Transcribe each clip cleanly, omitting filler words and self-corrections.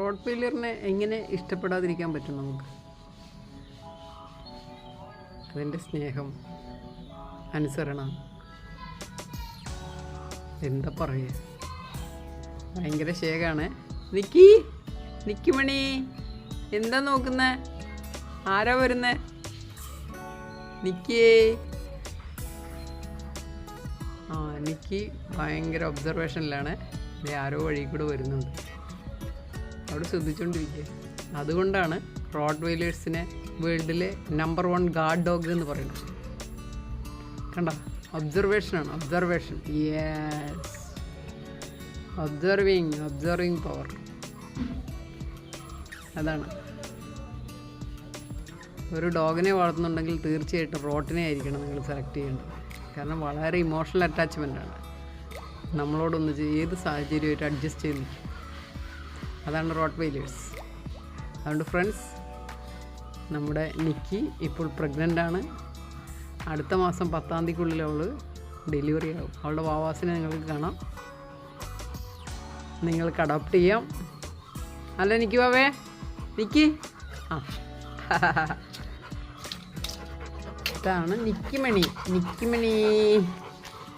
Road വെയിലറിനെ എങ്ങനെ ഇഷ്ടപ്പെടാതിരിക്കാൻ പറ്റും നമുക്ക്? അതിൻ്റെ സ്നേഹം, അനുസരണം, എന്താ പറയുക, ഭയങ്കര ശേഖാണ്. നിക്കി മണി, എന്താ നോക്കുന്നേ? ആരാ വരുന്നേ? നിക്കേ. നിക്കി ഭയങ്കര ഒബ്സർവേഷനിലാണ്. ആരോ വഴി കൂടെ വരുന്നുണ്ട്, അവിടെ ശ്രദ്ധിച്ചുകൊണ്ടിരിക്കുക. അതുകൊണ്ടാണ് റോഡ് വെയിലേഴ്സിനെ വേൾഡിലെ നമ്പർ 1 ഗാർഡ് ഡോഗ് എന്ന് പറയുന്നത്. കണ്ട, ഒബ്സർവേഷനാണ്, ഒബ്സർവേഷൻ. Yes, observing power. അതാണ്. ഒരു ഡോഗിനെ വളർത്തുന്നുണ്ടെങ്കിൽ തീർച്ചയായിട്ടും റോട്ടിനെ ആയിരിക്കണം നിങ്ങൾ സെലക്ട് ചെയ്യേണ്ടത്. കാരണം വളരെ ഇമോഷണൽ അറ്റാച്ച്മെൻ്റാണ്, നമ്മളോടൊന്ന് ഏത് സാഹചര്യമായിട്ട് അഡ്ജസ്റ്റ് ചെയ്ത് നിൽക്കും. അതാണ് റോട്ട് വെയിലേഴ്സ്. അതുകൊണ്ട് ഫ്രണ്ട്സ്, നമ്മുടെ നിക്കി ഇപ്പോൾ പ്രഗ്നൻ്റ് ആണ്. അടുത്ത മാസം 10-ാം തീയതിക്കുള്ളിൽ അവൾ ഡെലിവറി ആകും. അവളുടെ വാവാസിനെ നിങ്ങൾക്ക് കാണാം, നിങ്ങൾക്ക് അഡോപ്റ്റ് ചെയ്യാം. അല്ല നിക്കി വാവേ, നിക്കി. ഇതാണ്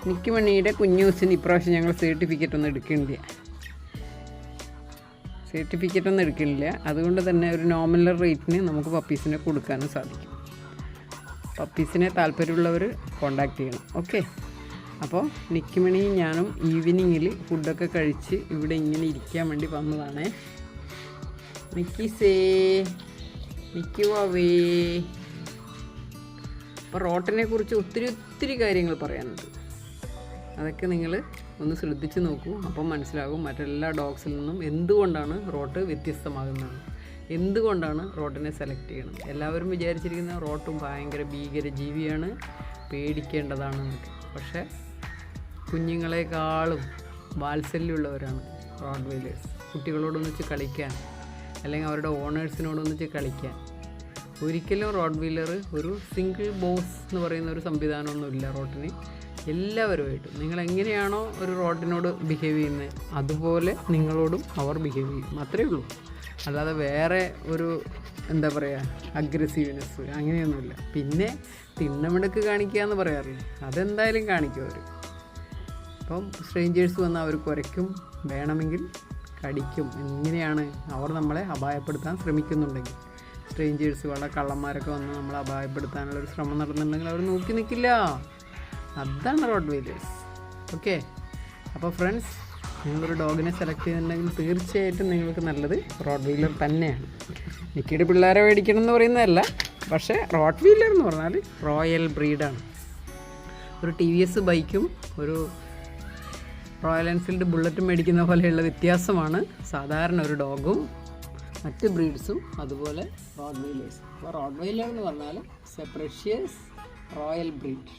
നിക്കിമണിയുടെ കുഞ്ഞൂസിന് ഇപ്രാവശ്യം ഞങ്ങൾ സർട്ടിഫിക്കറ്റ് ഒന്നും എടുക്കണില്ല. അതുകൊണ്ട് തന്നെ ഒരു നോമിനൽ റേറ്റിന് നമുക്ക് പപ്പീസിനെ കൊടുക്കാനും സാധിക്കും. പപ്പീസിനെ താല്പര്യമുള്ളവർ കോണ്ടാക്ട് ചെയ്യണം. ഓക്കെ, അപ്പോൾ നിക്കിമണി ഞാനും ഈവനിങ്ങിൽ ഫുഡൊക്കെ കഴിച്ച് ഇവിടെ ഇങ്ങനെ ഇരിക്കാൻ വേണ്ടി വന്നതാണേ. നിക്കി വാവേ. അപ്പോൾ റോട്ടിനെ കുറിച്ച് ഒത്തിരി കാര്യങ്ങൾ പറയാനുണ്ട്. അതൊക്കെ നിങ്ങൾ ഒന്ന് ശ്രദ്ധിച്ച് നോക്കൂ. അപ്പം മനസ്സിലാകും മറ്റെല്ലാ ഡോഗ്സിൽ നിന്നും എന്തുകൊണ്ടാണ് റോട്ട് വ്യത്യസ്തമാകുന്നതാണ്, എന്തുകൊണ്ടാണ് റോട്ടിനെ സെലക്ട് ചെയ്യണം. എല്ലാവരും വിചാരിച്ചിരിക്കുന്ന റോട്ടും ഭയങ്കര ഭീകര ജീവിയാണ്, പേടിക്കേണ്ടതാണെന്നൊക്കെ. പക്ഷേ കുഞ്ഞുങ്ങളെക്കാളും വാത്സല്യമുള്ളവരാണ് റോഡ് വെയിലേഴ്സ്. കുട്ടികളോടൊന്നിച്ച് കളിക്കാൻ, അല്ലെങ്കിൽ അവരുടെ ഓണേഴ്സിനോടൊന്നിച്ച് കളിക്കാൻ. ഒരിക്കലും റോഡ് വീലർ ഒരു സിംഗിൾ ബോസ് എന്ന് പറയുന്ന ഒരു സംവിധാനമൊന്നുമില്ല റോഡിന്. എല്ലാവരുമായിട്ടും നിങ്ങൾ എങ്ങനെയാണോ ഒരു റോഡിനോട് ബിഹേവ് ചെയ്യുന്നത്, അതുപോലെ നിങ്ങളോടും അവർ ബിഹേവ് ചെയ്യും. അത്രയേ ഉള്ളൂ. അല്ലാതെ വേറെ ഒരു എന്താ പറയുക അഗ്രസീവ്നെസ് അങ്ങനെയൊന്നുമില്ല. പിന്നെ തിണ്ണമിടക്ക് കാണിക്കുക എന്ന് പറയാറില്ലേ, അതെന്തായാലും കാണിക്കും അവർ. അപ്പം സ്ട്രേഞ്ചേഴ്സ് വന്ന് അവർ കുരയ്ക്കും, വേണമെങ്കിൽ കടിക്കും. ഇങ്ങനെയാണ് അവർ നമ്മളെ അപായപ്പെടുത്താൻ ശ്രമിക്കുന്നുണ്ടെങ്കിൽ. സ്ട്രേഞ്ചേഴ്സ്, വളരെ കള്ളന്മാരൊക്കെ വന്ന് നമ്മളെ അപായപ്പെടുത്താനുള്ളൊരു ശ്രമം നടന്നിട്ടുണ്ടെങ്കിൽ അവർ നോക്കി നിൽക്കില്ല. അതാണ് റോഡ് വെയിലേഴ്സ്. ഓക്കെ, അപ്പോൾ ഫ്രണ്ട്സ്, നിങ്ങളൊരു ഡോഗിനെ സെലക്ട് ചെയ്തിട്ടുണ്ടെങ്കിൽ തീർച്ചയായിട്ടും നിങ്ങൾക്ക് നല്ലത് റോഡ് വെയിലർ തന്നെയാണ്. നിക്കിയുടെ പിള്ളേരെ മേടിക്കണം എന്ന് പറയുന്നതല്ല, പക്ഷേ റോഡ് വെയിലർ എന്ന് പറഞ്ഞാൽ റോയൽ ബ്രീഡാണ്. ഒരു TVS ബൈക്കും ഒരു റോയൽ എൻഫീൽഡ് ബുള്ളറ്റും മേടിക്കുന്ന പോലെയുള്ള വ്യത്യാസമാണ് സാധാരണ ഒരു ഡോഗും മറ്റ് ബ്രീഡ്സും, അതുപോലെ റോഡ് വെയിലേഴ്സ്. അപ്പോൾ റോഡ് വെയിലർ എന്ന് പറഞ്ഞാൽ പ്രഷ്യസ് റോയൽ ബ്രീഡ്.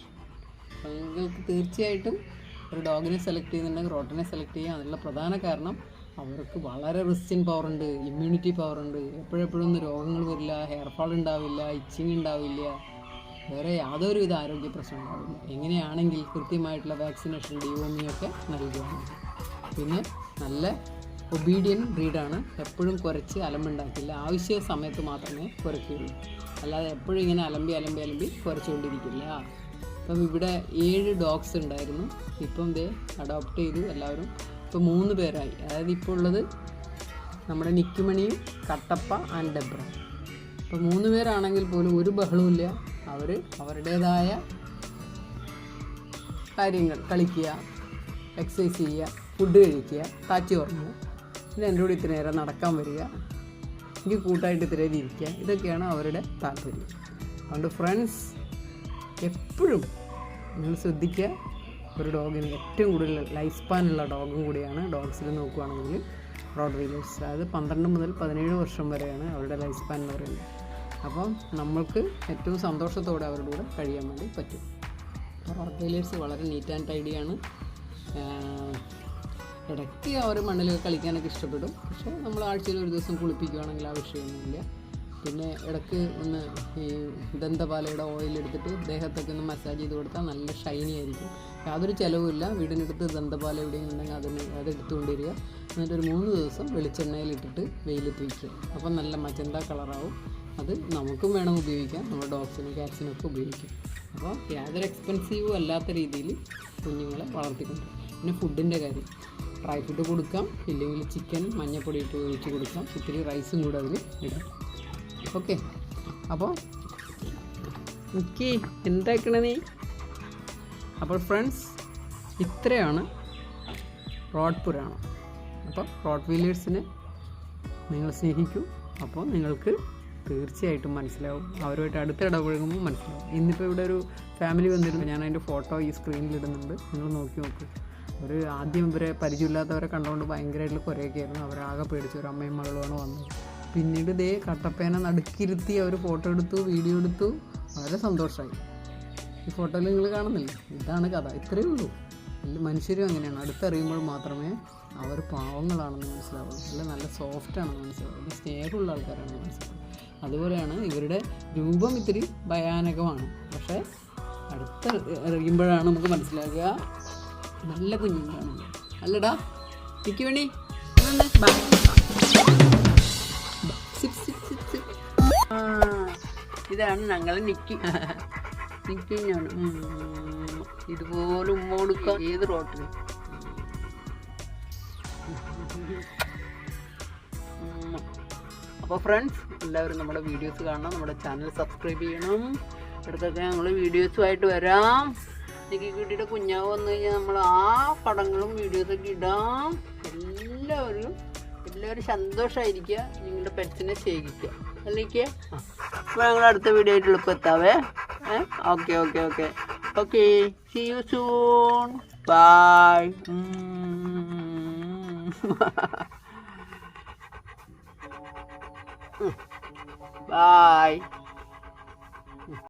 അപ്പോൾ നിങ്ങൾക്ക് തീർച്ചയായിട്ടും ഒരു ഡോഗിനെ സെലക്ട് ചെയ്യുന്നുണ്ടെങ്കിൽ റോട്ടിനെ സെലക്ട് ചെയ്യുക. അതിനുള്ള പ്രധാന കാരണം അവർക്ക് വളരെ റെസിസ്റ്റൻറ്റ് പവറുണ്ട്, ഇമ്മ്യൂണിറ്റി പവറുണ്ട്. എപ്പോഴൊന്നും രോഗങ്ങൾ വരില്ല, ഹെയർ ഫാൾ ഉണ്ടാവില്ല, ഇച്ചിങ് ഉണ്ടാവില്ല, വേറെ യാതൊരുവിധ ആരോഗ്യ പ്രശ്നം ഉണ്ടാവില്ല. എങ്ങനെയാണെങ്കിൽ കൃത്യമായിട്ടുള്ള വാക്സിനേഷൻ, ഡിവോമിയൊക്കെ നൽകുകയാണെങ്കിൽ. പിന്നെ നല്ല ഒബീഡിയൻ ബ്രീഡാണ്. എപ്പോഴും കുരച്ച് അലമ്പുണ്ടാക്കില്ല, ആവശ്യ സമയത്ത് മാത്രമേ കുരയ്ക്കുകയുള്ളൂ. അല്ലാതെ എപ്പോഴും ഇങ്ങനെ അലമ്പി കുരച്ചുകൊണ്ടിരിക്കില്ല. അപ്പം ഇവിടെ 7 ഡോഗ്സ് ഉണ്ടായിരുന്നു. ഇപ്പം അഡോപ്റ്റ് ചെയ്തു എല്ലാവരും. ഇപ്പോൾ 3 പേരായി. അതായത് ഇപ്പോൾ ഉള്ളത് നമ്മുടെ നിക്കിമണിയും കട്ടപ്പ ആൻഡ് ഡെബ്ര. ഇപ്പോൾ 3 പേരാണെങ്കിൽ പോലും ഒരു ബഹളവുമില്ല. അവർ അവരുടേതായ കാര്യങ്ങൾ, കളിക്കുക, എക്സസൈസ് ചെയ്യുക, ഫുഡ് കഴിക്കുക, കാച്ചി ഉറങ്ങുക, പിന്നെ എൻ്റെ കൂടെ ഇത്തിരി നേരം നടക്കാൻ വരിക, എനിക്ക് കൂട്ടായിട്ട് ഇത്തിരി നേരം ഇരിക്കുക. ഇതൊക്കെയാണ് അവരുടെ താല്പര്യം. അതുകൊണ്ട് ഫ്രണ്ട്സ്, എപ്പോഴും നിങ്ങൾ ശ്രദ്ധിക്കുക. ഒരു ഡോഗിന് ഏറ്റവും കൂടുതൽ ലൈഫ് സ്പാനുള്ള ഡോഗും കൂടിയാണ് ഡോഗ്സിൽ നോക്കുകയാണെങ്കിൽ റോഡ് വെയിലേഴ്സ്. അതായത് 12 മുതൽ 17 വർഷം വരെയാണ് അവരുടെ ലൈഫ് സ്പാൻ എന്ന് പറയുന്നത്. അപ്പം നമ്മൾക്ക് ഏറ്റവും സന്തോഷത്തോടെ അവരുടെ കൂടെ കഴിയാൻ വേണ്ടി പറ്റും. റോഡ് വെയിലേഴ്സ് വളരെ നീറ്റ് ആൻഡ് ടൈഡിയാണ്. ഇടയ്ക്ക് അവർ മണ്ണിലൊക്കെ കളിക്കാനൊക്കെ ഇഷ്ടപ്പെടും. പക്ഷേ നമ്മൾ ആഴ്ചയിൽ ഒരു ദിവസം കുളിപ്പിക്കുകയാണെങ്കിൽ ആ വിഷയമൊന്നുമില്ല. പിന്നെ ഇടയ്ക്ക് ഒന്ന് ഈ ദന്തപാലയുടെ ഓയിൽ എടുത്തിട്ട് ദേഹത്തൊക്കെ ഒന്ന് മസാജ് ചെയ്ത് കൊടുത്താൽ നല്ല ഷൈനി ആയിരിക്കും. യാതൊരു ചിലവുമില്ല. വീടിനടുത്ത് ദന്തപാല എവിടെയെങ്കിലും ഉണ്ടെങ്കിൽ അതെടുത്തുകൊണ്ട് വരിക. എന്നിട്ടൊരു 3 ദിവസം വെളിച്ചെണ്ണയിലിട്ടിട്ട് വെയിലത്ത് വയ്ക്കുക. അപ്പം നല്ല മജന്ത കളറാവും. അത് നമുക്കും വേണം ഉപയോഗിക്കാം, നമ്മുടെ ഡോഗ്സിനും ക്യാറ്റ്സിനൊക്കെ ഉപയോഗിക്കാം. അപ്പോൾ യാതൊരു എക്സ്പെൻസീവും അല്ലാത്ത രീതിയിൽ കുഞ്ഞുങ്ങളെ വളർത്തിക്കൊണ്ട്. പിന്നെ ഫുഡിൻ്റെ കാര്യം, ഡ്രൈ ഫുഡ് കൊടുക്കാം, ഇല്ലെങ്കിൽ ചിക്കൻ മഞ്ഞപ്പൊടി ഇട്ട് ഒഴിച്ച് കൊടുക്കാം, ഇത്തിരി റൈസും കൂടെ അതിൽ ഇടാം. ഓക്കെ, അപ്പോൾ എന്താക്കണ നീ? അപ്പോൾ ഫ്രണ്ട്സ്, ഇത്രയാണ് റോഡ് പുരാണം. അപ്പോൾ റോഡ് വീലേഴ്സിനെ നിങ്ങൾ സ്നേഹിക്കൂ. അപ്പോൾ നിങ്ങൾക്ക് തീർച്ചയായിട്ടും മനസ്സിലാവും, അവരുമായിട്ട് അടുത്ത് ഇടപഴകുമ്പോൾ മനസ്സിലാവും. ഇന്നിപ്പോൾ ഇവിടെ ഒരു ഫാമിലി വന്നിരുന്നു, ഞാൻ അതിൻ്റെ ഫോട്ടോ ഈ സ്ക്രീനിലിടുന്നുണ്ട്, നിങ്ങൾ നോക്കൂ. ഒരു ആദ്യം ഇവരെ പരിചയമില്ലാത്തവരെ കണ്ടുകൊണ്ട് ഭയങ്കരമായിട്ടുള്ള കുറേയൊക്കെ ആയിരുന്നു. അവരാകെ പേടിച്ചു, ഒരു അമ്മയും മകളുമാണ് വന്നത്. പിന്നീട് ഇതേ കട്ടപ്പേന നടുക്കിരുത്തി അവർ ഫോട്ടോ എടുത്തു, വീഡിയോ എടുത്തു, വളരെ സന്തോഷമായി. ഈ ഫോട്ടോയിൽ നിങ്ങൾ കാണുന്നില്ല, ഇതാണ് കഥ. ഇത്രയേ ഉള്ളൂ. മനുഷ്യരും അങ്ങനെയാണ്, അടുത്തറിയുമ്പോൾ മാത്രമേ അവർ പാവങ്ങളാണെന്ന് മനസ്സിലാവുള്ളൂ, നല്ല സോഫ്റ്റാണെന്ന് മനസ്സിലാവുള്ളൂ, സ്നേഹമുള്ള ആൾക്കാരാണെന്ന് മനസ്സിലാവുള്ളൂ. അതുപോലെയാണ് ഇവരുടെ രൂപം ഇത്തിരി ഭയാനകമാണ്, പക്ഷേ അറിയുമ്പോഴാണ് നമുക്ക് മനസ്സിലാക്കുക നല്ല കുഞ്ഞുങ്ങളാണ്. അല്ലടാ എനിക്ക് വേണ്ടി ഇതാണ് ഞങ്ങൾ നിക്കി ഞാൻ ഇതുപോലെ ഉമ്മ കൊടുക്കുക ഏത് റോട്ടിൽ. അപ്പോൾ ഫ്രണ്ട്സ്, എല്ലാവരും നമ്മുടെ വീഡിയോസ് കാണണം, നമ്മുടെ ചാനൽ സബ്സ്ക്രൈബ് ചെയ്യണം. അടുത്തൊക്കെ ഞങ്ങൾ വീഡിയോസുമായിട്ട് വരാം. എനിക്ക് കുട്ടിയുടെ കുഞ്ഞാവ് വന്നു കഴിഞ്ഞാൽ നമ്മൾ ആ പടങ്ങളും വീഡിയോസൊക്കെ ഇടാം. എല്ലാവരും സന്തോഷമായിരിക്കുക, നിങ്ങളുടെ പെറ്റ്സിനെ സ്നേഹിക്കുക. അല്ലെങ്കിൽ അപ്പോൾ ഞങ്ങൾ അടുത്ത വീഡിയോ ആയിട്ട് എളുപ്പം എത്താവേ. Okay see you soon. Bye. Bye.